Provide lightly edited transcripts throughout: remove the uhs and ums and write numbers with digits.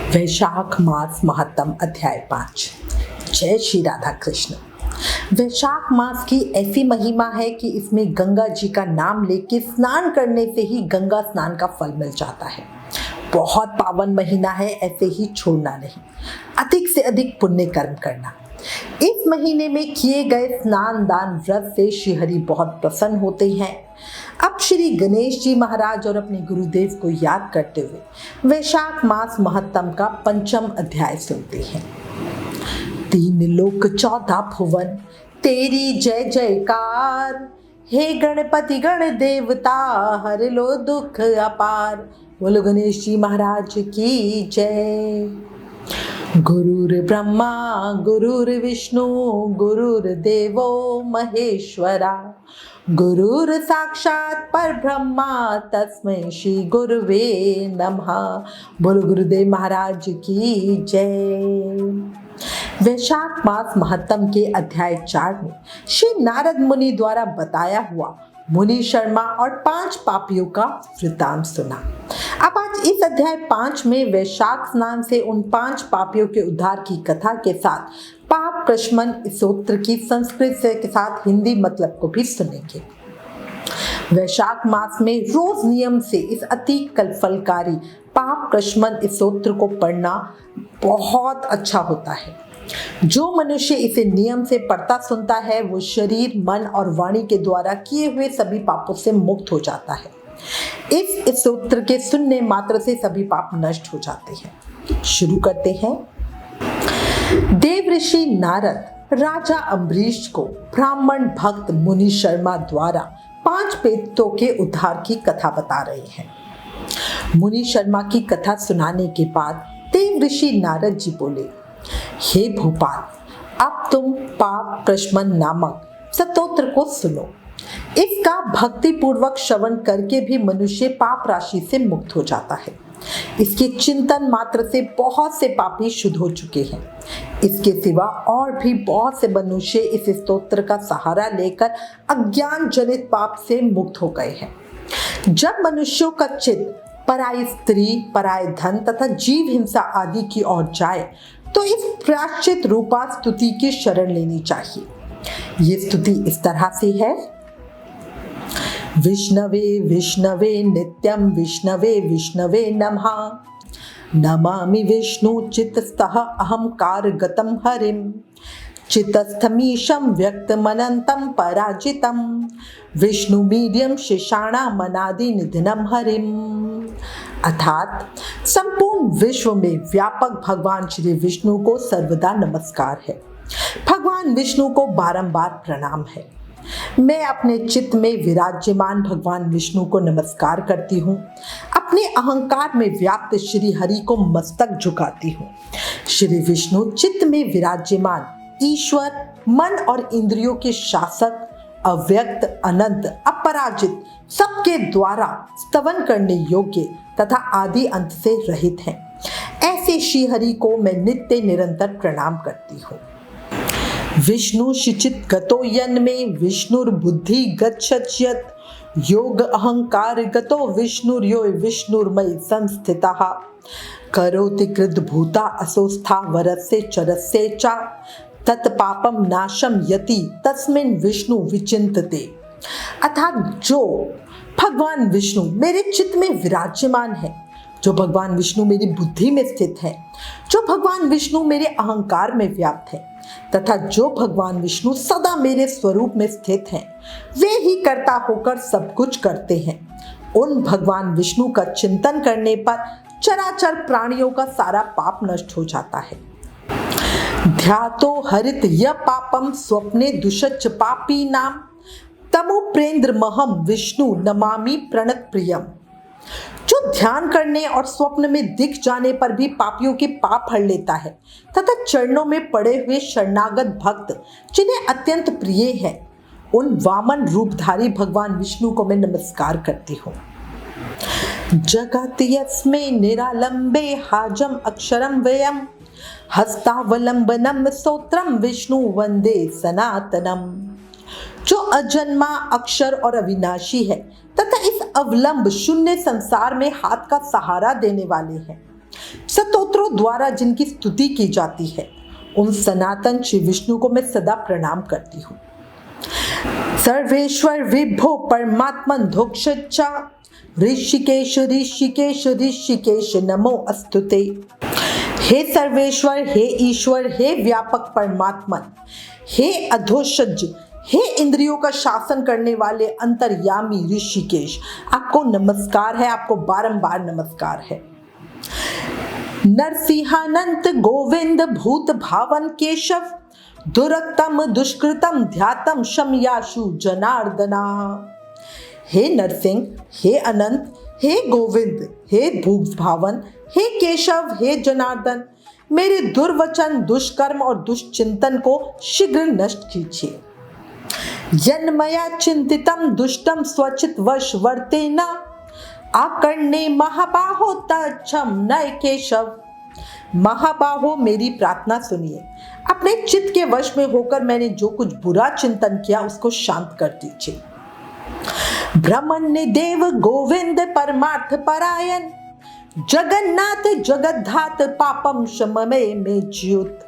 वैशाख मास महत्तम अध्याय 5। जय श्री राधा कृष्ण। वैशाख मास की ऐसी महिमा है कि इसमें गंगा जी का नाम लेके स्नान करने से ही गंगा स्नान का फल मिल जाता है। बहुत पावन महीना है, ऐसे ही छोड़ना नहीं, अधिक से अधिक पुण्य कर्म करना। इस महीने में किए गए स्नान दान व्रत से श्री हरि बहुत प्रसन्न होते हैं। अब श्री गणेश जी महाराज और अपने गुरुदेव को याद करते हुए वैशाख मास महत्तम का 5वां अध्याय सुनते हैं। 3 लोक 14 भुवन तेरी जय जयकार, हे गणपति गण देवता हर लो दुख अपार। बोलो गणेश जी महाराज की जय। गुरुर ब्रह्मा गुरुर्विष्णु गुरुर्देवो महेश्वरा, गुरुर साक्षात परब्रह्मा तस्मै श्री गुरुवे नमः। बोलो गुरुदेव महाराज की जय। वैशाख मास महत्तम के अध्याय 4 में श्री नारद मुनि द्वारा बताया हुआ मुनि शर्मा और 5 पापियों का वृतांत सुना। अब आज इस अध्याय 5 में वैशाख स्नान से उन 5 पापियों के उद्धार की कथा के साथ पाप प्रशमन स्तोत्र की संस्कृत से के साथ हिंदी मतलब को भी सुनेंगे। वैशाख मास में रोज नियम से इस अति फलकारी पाप प्रशमन स्तोत्र को पढ़ना बहुत अच्छा होता है। जो मनुष्य इसे नियम से पढ़ता सुनता है वो शरीर, मन और वाणी के द्वारा किए हुए सभी पापों से मुक्त हो जाता है। इस स्तोत्र के सुनने मात्र से सभी पाप नष्ट हो जाते हैं। शुरू करते हैं। देव ऋषि नारद राजा अम्बरीश को ब्राह्मण भक्त मुनि शर्मा द्वारा 5 प्रेतों के उद्धार की कथा बता रहे हैं। मुनि शर्मा की कथा सुनाने के बाद देव ऋषि नारद जी बोले, हे भोपाल, अब तुम पाप प्रशमन नामक स्तोत्र को सुनो। इसका भक्ति पूर्वक श्रवण करके भी मनुष्य पाप राशि से मुक्त हो जाता है। इसके चिंतन मात्र से बहुत से पापी शुद्ध हो चुके हैं। इसके सिवा और भी बहुत से मनुष्य इस स्तोत्र का सहारा लेकर अज्ञान जनित पाप से मुक्त हो गए हैं। जब मनुष्यों का चित्त पराई स्त्री, पराय धन तथा जीव हिंसा आदि की ओर जाए तो इस प्रायश्चित रूपा स्तुति की शरण लेनी चाहिए। ये स्तुति इस तरह से है। विष्णवे विष्णवे नित्यं विष्णवे विष्णवे नमः, नमामि विष्णु चित्तस्थः अहंकार गतं हरिं, चित्तस्थमीशं व्यक्तमनन्तं पराजितं, विष्णुमीड्यं शेषाणामनादि निधनं हरिम्। अर्थात संपूर्ण विश्व में व्यापक भगवान श्री विष्णु को सर्वदा नमस्कार है। भगवान विष्णु को बारंबार प्रणाम है। मैं अपने चित्त में विराज्यमान भगवान विष्णु को नमस्कार करती हूँ। अपने अहंकार में व्याप्त श्री हरि को मस्तक झुकाती हूँ। श्री विष्णु चित्त में विराज्यमान ईश्वर, मन और इंद्रियों के शासक, अव्यक्त, अनंत, अपराजित, सबके द्वारा स्तवन करने योग्य तथा आदि अंत से रहित हैं। ऐसे श्री हरि को मैं नित्य निरंतर प्रणाम करती हूँ। विष्णु शुचित गतो यन में विष्णुर्बुद्धि गच्छत्यत, योग अहंकार गतो विष्णुर्यो विष्णुर्मयि संस्थितः, करोति कृत भूता असोस्था वरस्य चरस्य च, तत्पापम नाशम यति तस्मिन् विष्णु विचिंतते। अर्थात जो भगवान विष्णु मेरे चित्त में विराज्यमान है, जो भगवान विष्णु मेरी बुद्धि में स्थित है, जो भगवान विष्णु मेरे अहंकार में व्याप्त है तथा जो भगवान विष्णु सदा मेरे स्वरूप में स्थित हैं, वे ही कर्ता होकर सब कुछ करते हैं। उन भगवान विष्णु का चिंतन करने पर चराचर प्राणियों का सारा पाप नष्ट हो जाता है। ध्यातो हरित य पापम स्वप्ने दुषच्च पापी नाम, तमुप्रेंद्र महम विष्णु नमामि प्रणत प्रियम। जो ध्यान करने और स्वप्न में दिख जाने पर भी पापियों के पाप हर लेता है तथा चरणों में पड़े हुए शरणागत भक्त जिन्हें अत्यंत प्रिय है, उन वामन रूपधारी भगवान विष्णु को मैं नमस्कार करती हूँ। जगत यस्मै निरालंबे हाजम अक्षरम व्ययम, हस्तावलंबनम स्तोत्रम विष्णु वंदे सनातनम। जो अजन्मा, अक्षर और अविनाशी है तथा इस अवलंब शून्य संसार में हाथ का सहारा देने वाले हैं, स्तोत्रों द्वारा जिनकी स्तुति की जाती है, उन सनातन श्री विष्णु को मैं सदा प्रणाम करती हूँ। सर्वेश्वर विभो परमात्मन धोक्षचा ऋषिकेश ऋषिकेश ऋषिकेश नमो अस्तुते। हे सर्वेश्वर, हे ईश्वर, हे व्यापक परमात्मन, हे अधोषज, हे इंद्रियों का शासन करने वाले अंतर्यामी ऋषिकेश, आपको नमस्कार है, आपको बारंबार नमस्कार है। नरसिंहानंत गोविंद भूत भावन केशव दुरक्तम दुष्कृतम ध्यातम शमयाशु जनार्दना। हे नरसिंह, हे अनंत, हे गोविंद, हे भूत भावन, हे केशव, हे जनार्दन, मेरे दुर्वचन, दुष्कर्म और दुष्चिंतन को शीघ्र नष्ट कीजिए। जन्मया चिंतितम दुष्टम स्वचित वश वर्तेना आकर्णे महाबाहो तच्छम नय केशव। महाबाहो, मेरी प्रार्थना सुनिए, अपने चित्त के वश में होकर मैंने जो कुछ बुरा चिंतन किया उसको शांत कर दीजिए। ब्रह्मण्य देव गोविंद परमार्थ परायण जगन्नाथ जगद्धात पापम शममे में ज्योत।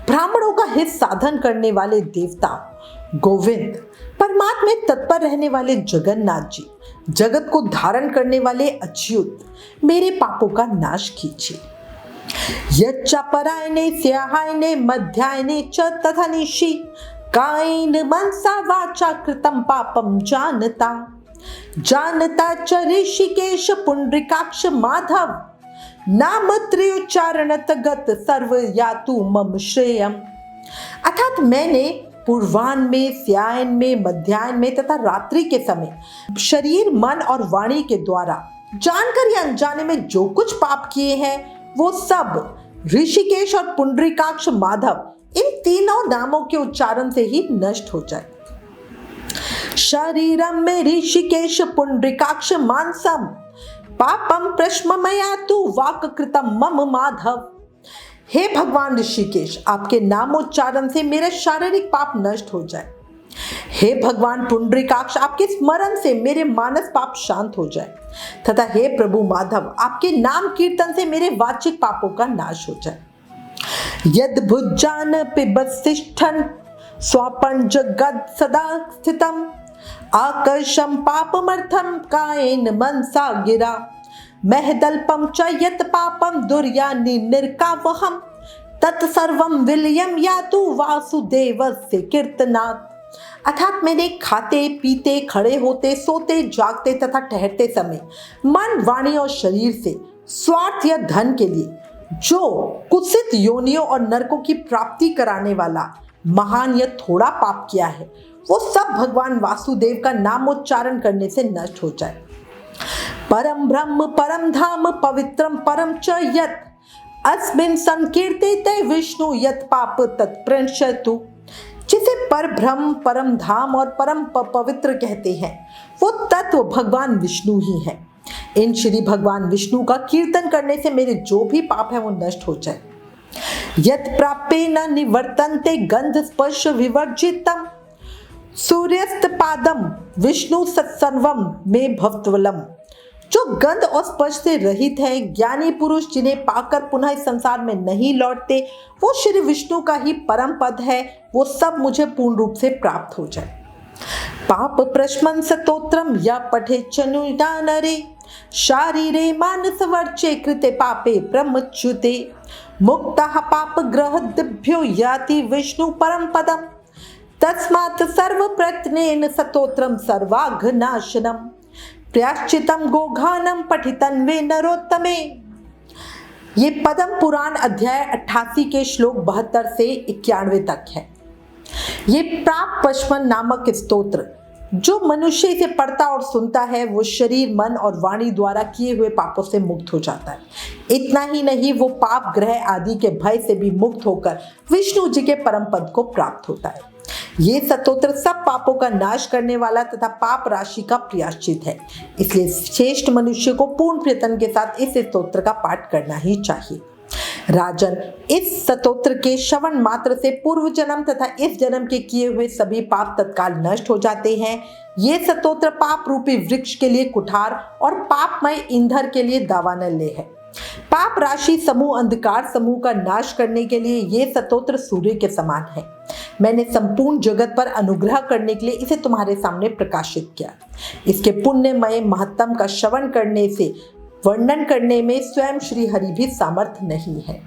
ब्राह्मणों का हित साधन करने वाले देवता गोविंद, परमात्मा में तत्पर रहने वाले जगन्नाथ जी, जगत को धारण करने वाले अच्युत, मेरे पापों का नाश कीजिए। यच्चा परायणे स्याहायने मध्यायने च तथा निशि कायेन मनसा वाचा कृतं पापम जानता जानता च ऋषिकेश पुंडरीकाक्ष माधव नाम त्रयोच्चारणत गत सर्व यातु मम श्रेयम। अर्थात मैंने पूर्वाह्न में, स्यायन में, मध्याह्न में तथा रात्रि के समय शरीर, मन और वाणी के द्वारा जानकर या अनजाने में जो कुछ पाप किए हैं वो सब ऋषिकेश और पुंडरीकाक्ष माधव, इन तीनों नामों के उच्चारण से ही नष्ट हो जाए। शरीरम में ऋषिकेश पुंडरीकाक्ष मानसम पापम प्रश्ममया तु वाक कृतम मम माधव। हे भगवान ऋषिकेश, आपके नामोच्चारण से मेरा शारीरिक पाप नष्ट हो जाए। हे भगवान पुंडरीकाक्ष, आपके स्मरण से मेरे मानस पाप शांत हो जाए। तथा हे प्रभु माधव, आपके नाम कीर्तन से मेरे वाचिक पापों का नाश हो जाए। यद भुजान पिबस्तिष्ठन् स्वपन जगद सदा स्थितम आकर्षम पापमर्थम कायेन मनसा गिरा महदल्पम च यत पापम दुर्यानि निर्कावहम तत्सर्वम विलयम यातु वासुदेवस्य कीर्तनात्। अर्थात मैंने खाते, पीते, खड़े होते, सोते, जागते तथा ठहरते समय मन, वाणी और शरीर से स्वार्थ या धन के लिए जो कुत्सित योनियों और नरकों की प्राप्ति कराने वाला महान या थोड़ा पाप किया है, वो सब भगवान वासुदेव का नामोच्चारण करने से नष्ट हो जाए। परम ब्रह्म परम धाम पवित्रम परम च यत् अस्मिन् संकीर्तिते विष्णु यत् पाप तत्प्रणश्यतु। जिसे पर ब्रह्म, परम धाम और परम पवित्र कहते हैं, वो तत्व भगवान विष्णु ही है। इन श्री भगवान विष्णु का कीर्तन करने से मेरे जो भी पाप है वो नष्ट हो जाए। यत् प्राप्येन निवर्तन्ते गंध स्पर्श विवर्जितम सूर्यस्त पादम विष्णु सत्सर्वम में भवत्वलम। जो गंध और स्पर्श से रहित है, ज्ञानी पुरुष जिन्हें पाकर पुनः इस संसार में नहीं लौटते, वो श्री विष्णु का ही परम पद है, वो सब मुझे पूर्ण रूप से प्राप्त हो जाए। पाप प्रश्मन स्तोत्रम या पठे चनुता नरे शारीरे मानस वर्चे कृते पापे ब्रह्मच्युते मुक्तः पाप ग्रहदिभ्यो याति विष्णु परम पदम तस्मात् सर्व प्रयत्नेन स्तोत्रम सर्वाघनाशनम प्रायश्चितम गोघानम पठितन वे नरोत्तमे। ये पद्म पुराण अध्याय 88 के श्लोक 72 से 91 तक है। ये पाप प्रश्मन नामक स्तोत्र जो मनुष्य इसे पढ़ता और सुनता है, वो शरीर, मन और वाणी द्वारा किए हुए पापों से मुक्त हो जाता है। इतना ही नहीं, वो पाप ग्रह आदि के भय से भी मुक्त होकर विष्णु जी के परम पद को प्राप्त होता है। ये स्तोत्र सब पापों का नाश करने वाला तथा पाप राशि का प्रायश्चित है। इसलिए श्रेष्ठ मनुष्य को पूर्ण प्रयत्न के साथ इस स्तोत्र का पाठ करना ही चाहिए। राजन, इस स्तोत्र के श्रवण मात्र से पूर्व जन्म तथा इस जन्म के किए हुए सभी पाप तत्काल नष्ट हो जाते हैं। ये स्तोत्र पाप रूपी वृक्ष के लिए कुठार और पापमय ईंधन के लिए दावानल है। पाप राशि समूह अंधकार समूह का नाश करने के लिए ये स्तोत्र सूर्य के समान है। मैंने संपूर्ण जगत पर अनुग्रह करने के लिए इसे तुम्हारे सामने प्रकाशित किया। इसके पुण्यमय महत्तम का श्रवण करने से वर्णन करने में स्वयं श्री हरि भी सामर्थ्य नहीं है।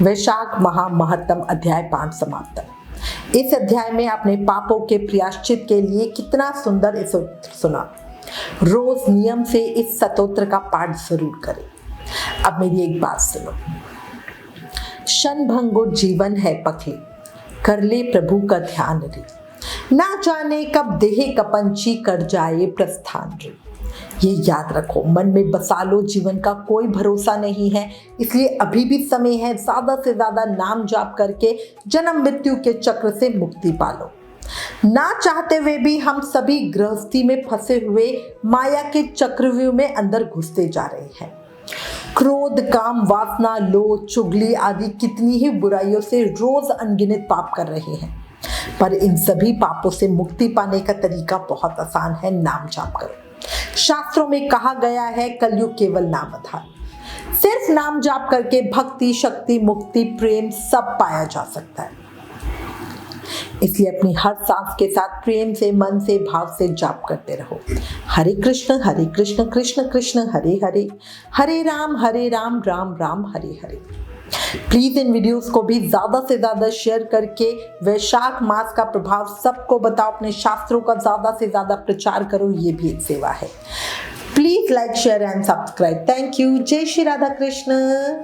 वैशाख महा महत्तम अध्याय 5 समाप्त। इस अध्याय में अपने पापों के प्रायश्चित के लिए कितना सुंदर इस स्तोत्र सुना। रोज नियम से इस स्तोत्र का पाठ जरूर करें। अब मेरी एक बात सुनो। क्षणभंगुर जीवन है पखली, कर ले प्रभु का ध्यान रे। ना जाने कब देह कपंची कर जाए प्रस्थान रे। ये याद रखो, मन में बसा लो, जीवन का कोई भरोसा नहीं है, इसलिए अभी भी समय है। ज्यादा से ज्यादा नाम जाप करके जन्म मृत्यु के चक्र से मुक्ति पालो। ना चाहते हुए भी हम सभी गृहस्थी में फंसे हुए माया के चक्रव्यूह में अंदर घुसते जा रहे हैं। क्रोध, काम, वासना, लोभ, चुगली आदि कितनी ही बुराइयों से रोज अनगिनत पाप कर रहे हैं, पर इन सभी पापों से मुक्ति पाने का तरीका बहुत आसान है। नाम जाप करो। शास्त्रों में कहा गया है कलयुग केवल नाम आधार। सिर्फ नाम जाप करके भक्ति, शक्ति, मुक्ति, प्रेम सब पाया जा सकता है। इसलिए अपनी हर सांस के साथ प्रेम से, मन से, भाव से जाप करते रहो। हरे कृष्ण कृष्ण कृष्ण हरे हरे, हरे Ram Ram Ram Hare Hare. Please in videos को भी ज्यादा से ज्यादा शेयर करके वैशाख मास का प्रभाव सबको बताओ। अपने शास्त्रों का ज्यादा से ज्यादा प्रचार करो, ये भी एक सेवा है। Please like, share and subscribe. Thank you. जय श्री राधा कृष्ण।